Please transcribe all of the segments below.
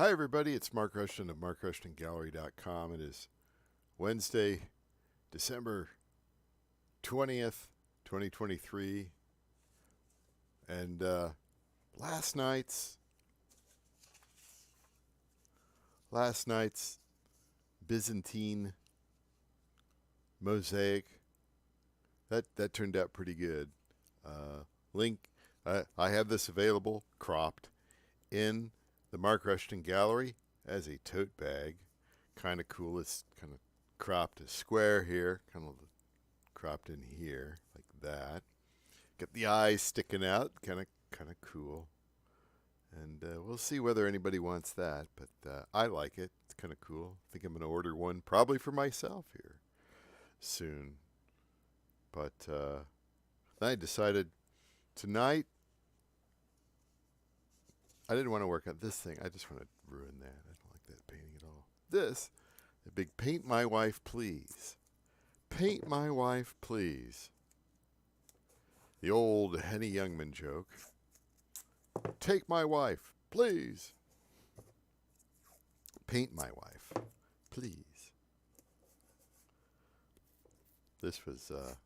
Hi, everybody. It's Mark Rushton of MarkRushtonGallery.com. It is Wednesday, December 20th, 2023. And last night's Byzantine mosaic, that turned out pretty good. Link, I have this available, cropped, in the Mark Rushton Gallery as a tote bag. Kind of cool. It's kind of cropped a square here, kind of cropped in here like that. Got the eyes sticking out, kind of cool. And we'll see whether anybody wants that, but I like it. It's kind of cool. I think I'm going to order one probably for myself here soon. But then I decided tonight I didn't want to work on this thing. I just want to ruin that. I don't like that painting at all. This, the big paint my wife, please. Paint my wife, please. The old Henny Youngman joke. Take my wife, please. Paint my wife, please. This was a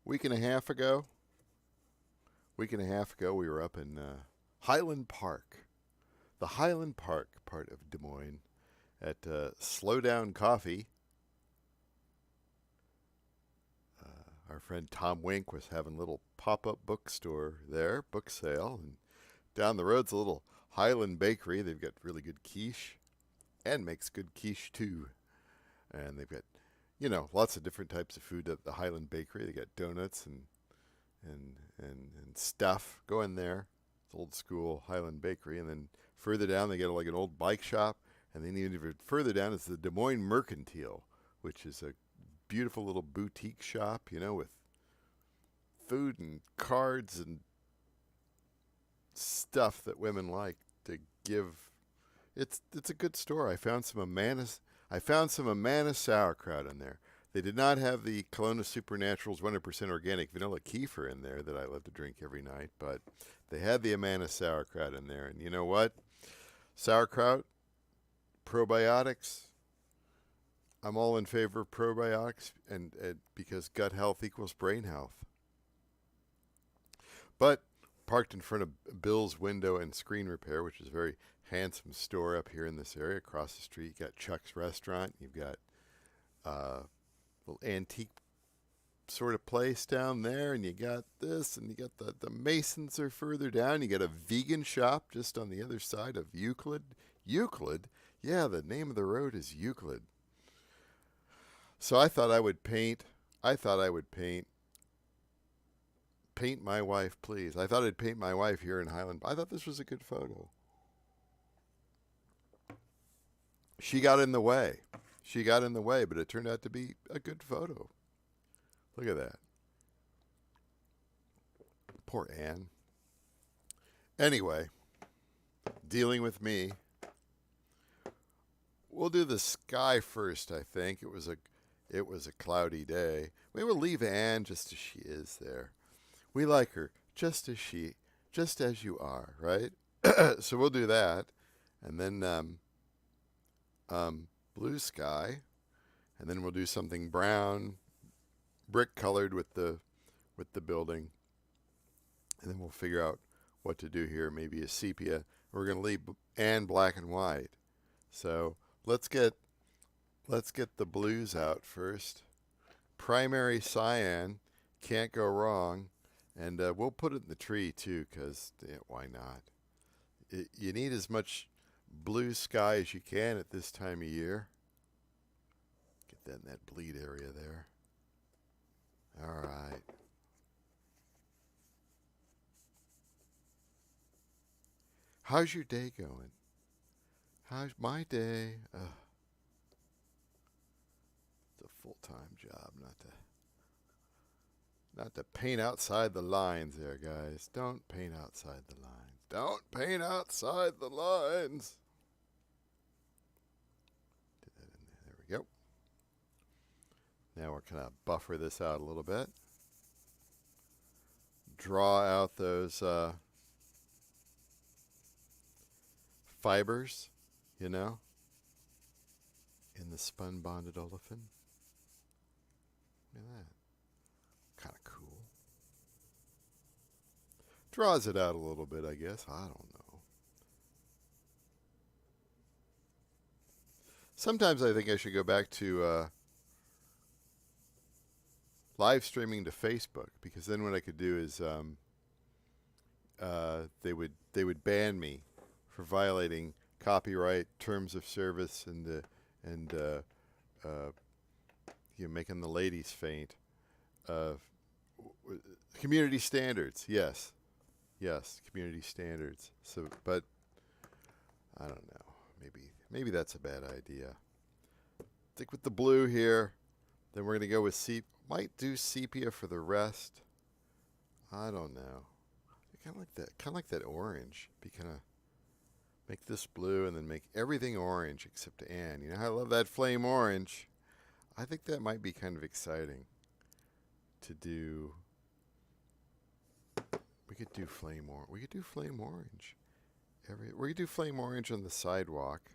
week and a half ago. We were up in Highland Park, the Highland Park part of Des Moines, at Slow Down Coffee. Our friend Tom Wink was having a little pop-up bookstore there, book sale, and down the road's a little Highland Bakery. They've got really good quiche, and makes good quiche too. And they've got, lots of different types of food at the Highland Bakery. They got donuts and stuff. Go in there. It's old school Highland Bakery. And then further down, they get like an old bike shop. And then even further down is the Des Moines Mercantile, which is a beautiful little boutique shop, with food and cards and stuff that women like to give. It's a good store. I found some Amana sauerkraut in there. They did not have the Kelowna Supernaturals 100% organic vanilla kefir in there that I love to drink every night, but they had the Amana sauerkraut in there. And you know what? Sauerkraut, probiotics. I'm all in favor of probiotics, and because gut health equals brain health. But parked in front of Bill's Window and Screen Repair, which is a very handsome store up here in this area. Across the street, you got Chuck's Restaurant. You've got little antique sort of place down there, and you got this, and you got the Masons are further down. You got a vegan shop just on the other side of Euclid. Euclid? Yeah, the name of the road is Euclid. So I thought I would paint my wife, please. I thought I'd paint my wife here in Highland. I thought this was a good photo. She got in the way, but it turned out to be a good photo. Look at that. Poor Anne. Anyway, dealing with me. We'll do the sky first, I think. It was a cloudy day. We will leave Anne just as she is there. We like her just as you are, right? So we'll do that. And then blue sky, and then we'll do something brown, brick colored with the building, and then we'll figure out what to do here. Maybe a sepia. We're going to leave Anne black and white. So let's get the blues out first. Primary cyan, can't go wrong, and we'll put it in the tree too, because why not? You need as much blue sky as you can at this time of year. Get that in that bleed area there. All right. How's your day going? How's my day? It's a full-time job, not to paint outside the lines there, guys. Don't paint outside the lines. Don't paint outside the lines. Did that in there. There we go. Now we're going to buffer this out a little bit. Draw out those fibers, you know, in the spun bonded olefin. Look at that. Kind of cool. Draws it out a little bit, I guess. I don't know. Sometimes I think I should go back to live streaming to Facebook, because then what I could do is they would ban me for violating copyright terms of service and making the ladies faint. Community standards, yes, community standards. So, but I don't know. Maybe that's a bad idea. Stick with the blue here. Then we're gonna go with might do sepia for the rest. I don't know. Kind of like that orange. Be kind of make this blue and then make everything orange except Anne. You know how I love that flame orange. I think that might be kind of exciting to do. We could do flame orange. We could do flame orange. We could do flame orange on the sidewalk.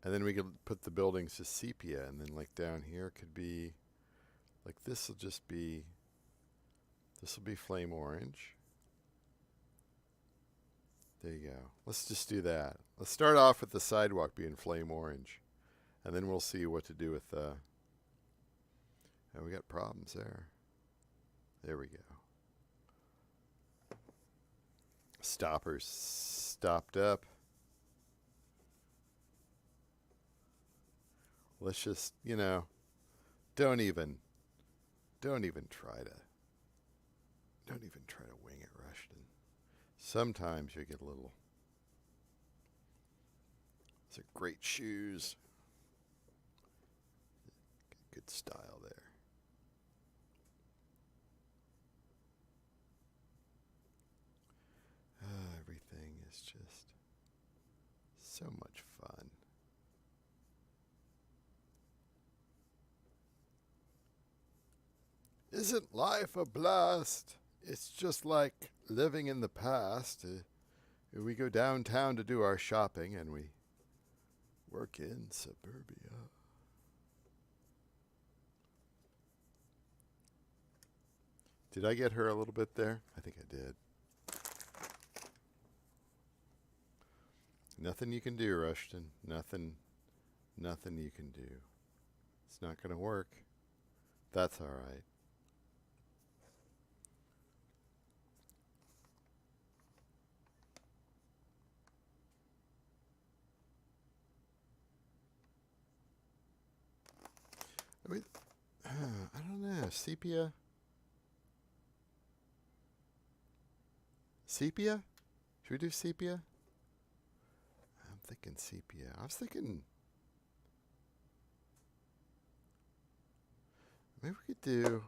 And then we could put the buildings to sepia, and then like down here could be, like this will be flame orange. There you go. Let's just do that. Let's start off with the sidewalk being flame orange, and then we'll see what to do with and we got problems there. There we go. Stoppers stopped up. Let's just, don't even try to wing it, Rushton. Sometimes you get a little. These are great shoes. Good style there. Everything is just so much fun. Isn't life a blast? It's just like living in the past. We go downtown to do our shopping and we work in suburbia. Did I get her a little bit there? I think I did. Nothing you can do, Rushton. Nothing you can do. It's not going to work. That's all right. I don't know. Sepia? Sepia? Should we do sepia? I'm thinking sepia. I was thinking maybe we could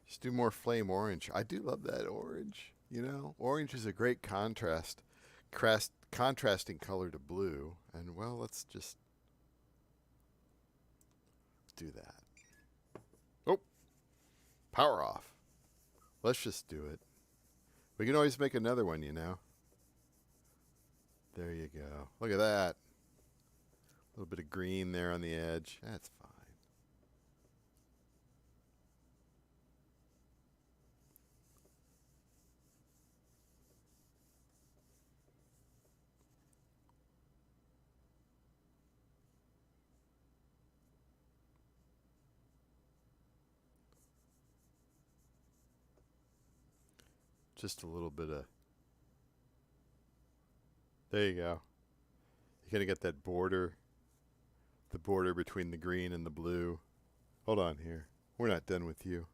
just do more flame orange. I do love that orange. Orange is a great contrasting color to blue. And well, let's just do that. Oh, power off. Let's just do it. We can always make another one, There you go. Look at that. A little bit of green there on the edge. That's fine. Just a little bit of. There you go. You're going to get that border. The border between the green and the blue. Hold on here. We're not done with you.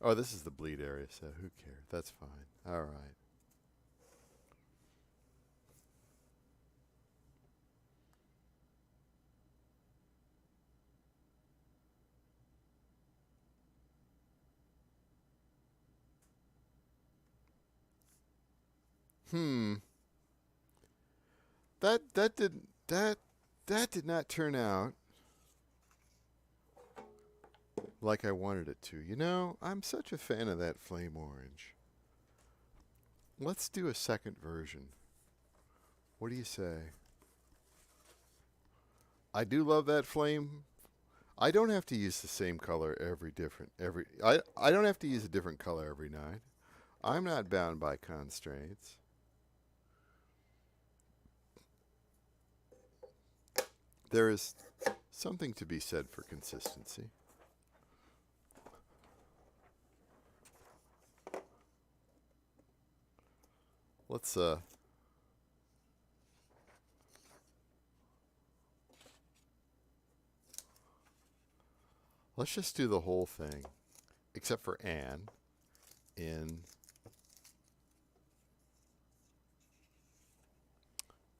Oh, this is the bleed area, so who cares? That's fine. All right. That did not turn out like I wanted it to. I'm such a fan of that flame orange. Let's do a second version. What do you say? I do love that flame. I don't have to use the same color I don't have to use a different color every night. I'm not bound by constraints. There is something to be said for consistency. Let's just do the whole thing, except for Anne, in.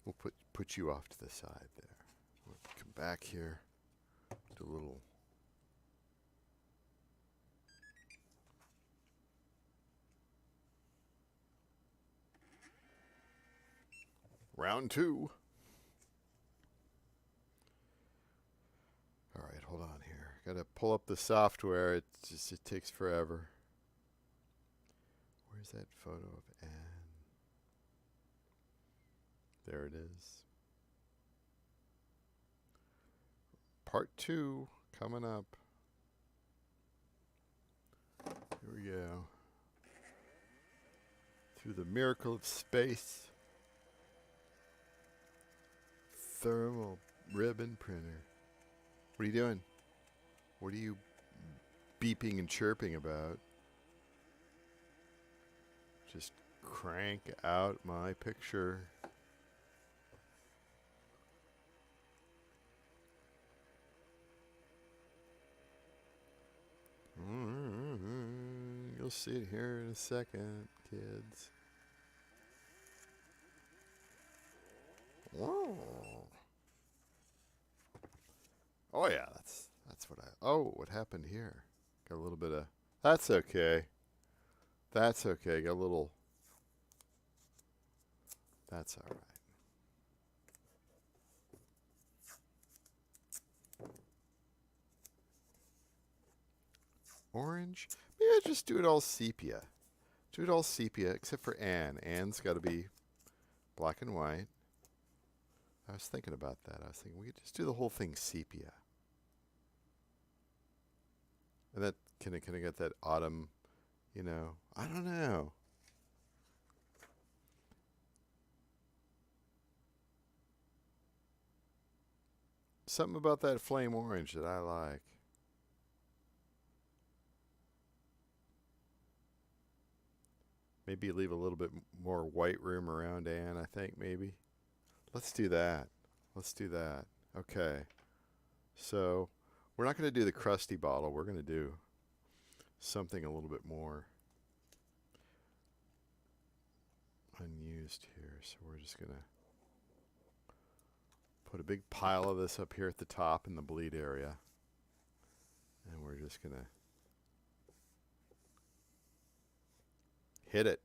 We'll put you off to the side there. We'll come back here. Do a little. Round 2. All right, hold on here. Got to pull up the software. It takes forever. Where's that photo of Anne? There it is. Part 2 coming up. Here we go. Through the miracle of space. Thermal ribbon printer. What are you doing? What are you beeping and chirping about? Just crank out my picture. You'll see it here in a second, kids. Whoa. Oh yeah, that's what I. Oh, what happened here? Got a little bit of. That's okay. That's okay. Got a little. That's all right. Orange. Maybe I just do it all sepia. Do it all sepia, except for Anne. Anne's got to be black and white. I was thinking about that. I was thinking we could just do the whole thing sepia. And that can I get that autumn, you know? I don't know. Something about that flame orange that I like. Maybe leave a little bit more white room around Anne, I think, maybe. Let's do that. Let's do that. Okay. So we're not going to do the crusty bottle. We're going to do something a little bit more unused here. So we're just going to put a big pile of this up here at the top in the bleed area. And we're just going to hit it.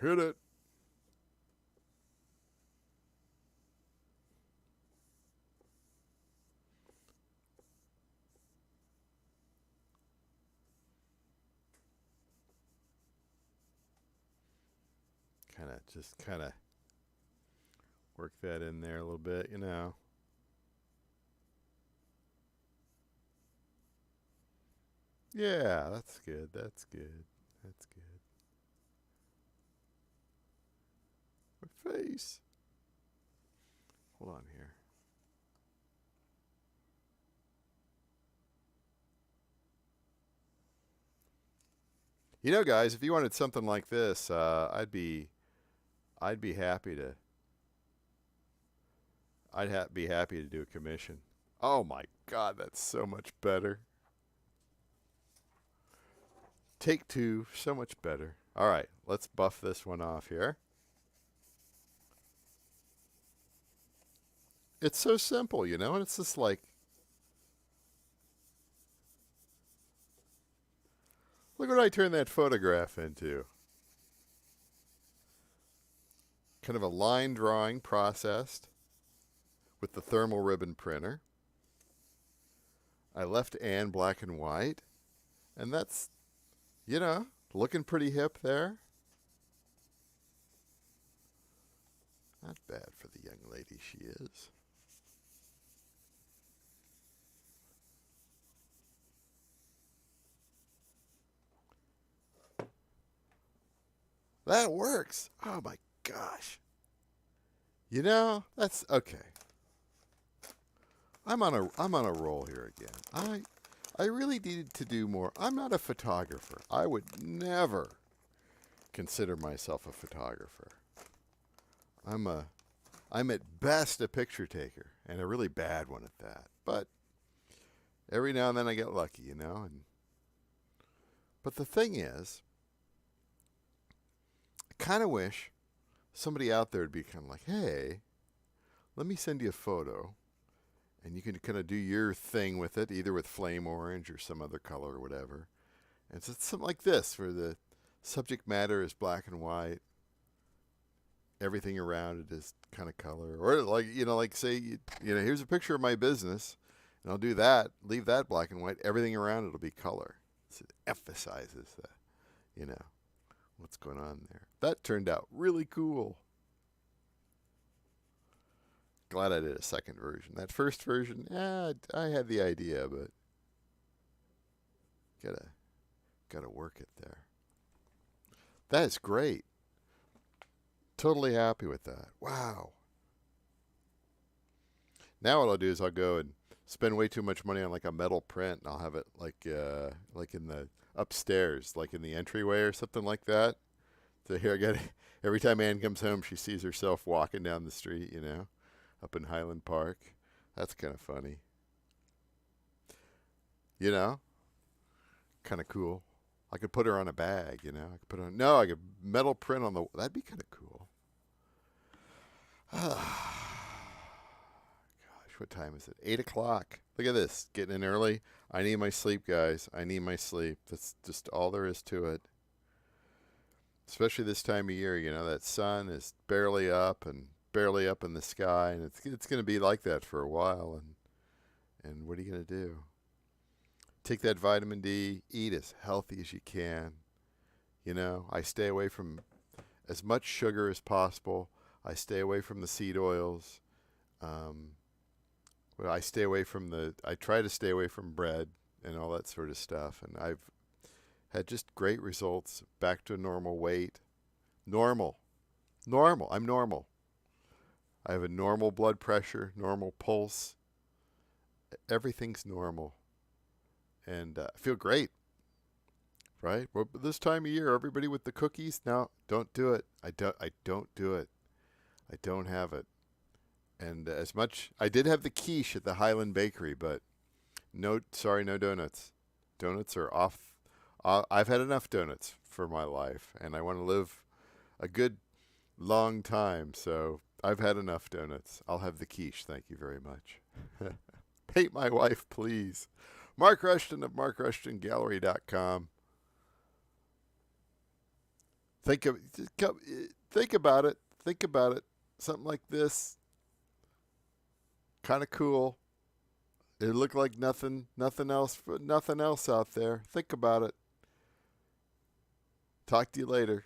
Hit it. Kind of work that in there a little bit, you know. Yeah, that's good. That's good. That's good. My face. Hold on here. You know, guys, if you wanted something like this, I'd be happy to. Be happy to do a commission. Oh my God, that's so much better. Take 2, so much better. All right, let's buff this one off here. It's so simple, you know, and it's just like, look what I turned that photograph into. Kind of a line drawing processed with the thermal ribbon printer. I left Anne black and white, and that's, you know, looking pretty hip there. Not bad for the young lady she is. That works. Oh my gosh. You know, that's okay. I'm on a roll here again. I really needed to do more. I'm not a photographer. I would never consider myself a photographer. I'm at best a picture taker, and a really bad one at that. But every now and then I get lucky, you know. But the thing is, I kind of wish somebody out there would be kind of like, hey, let me send you a photo, and you can kind of do your thing with it, either with flame orange or some other color or whatever. And so it's something like this, where the subject matter is black and white. Everything around it is kind of color. Or like, you know, like say, you know, here's a picture of my business, and I'll do that, leave that black and white. Everything around it will be color. So it emphasizes that, you know, what's going on there. That turned out really cool. Glad I did a second version. That first version, I had the idea, but gotta work it there. That is great. Totally happy with that. Wow. Now what I'll do is I'll go and spend way too much money on like a metal print, and I'll have it like in the upstairs, like in the entryway or something like that. So here I got every time Ann comes home, she sees herself walking down the street, you know, up in Highland Park. That's kind of funny. You know, kind of cool. I could put her on a bag, you know. I could metal print on the. That'd be kind of cool. Gosh, what time is it? 8 o'clock. Look at this. Getting in early. I need my sleep, guys. I need my sleep. That's just all there is to it. Especially this time of year, you know, that sun is barely up and barely up in the sky, and it's going to be like that for a while. And what are you going to do? Take that vitamin D. Eat as healthy as you can. You know, I stay away from as much sugar as possible. I stay away from the seed oils. I stay away from I try to stay away from bread and all that sort of stuff. And I've had just great results. Back to normal weight. Normal. I'm normal. I have a normal blood pressure, normal pulse. Everything's normal. And I feel great. Right? Well, this time of year, everybody with the cookies, no, don't do it. I don't do it. I don't have it. And as much, I did have the quiche at the Highland Bakery, but no donuts. Donuts are off. I've had enough donuts for my life, and I want to live a good long time, so I've had enough donuts. I'll have the quiche, thank you very much. Paint my wife, please. Mark Rushton of MarkRushtonGallery.com. Think about it. Think about it. Something like this. Kind of cool. It looked like nothing else out there. Think about it. Talk to you later.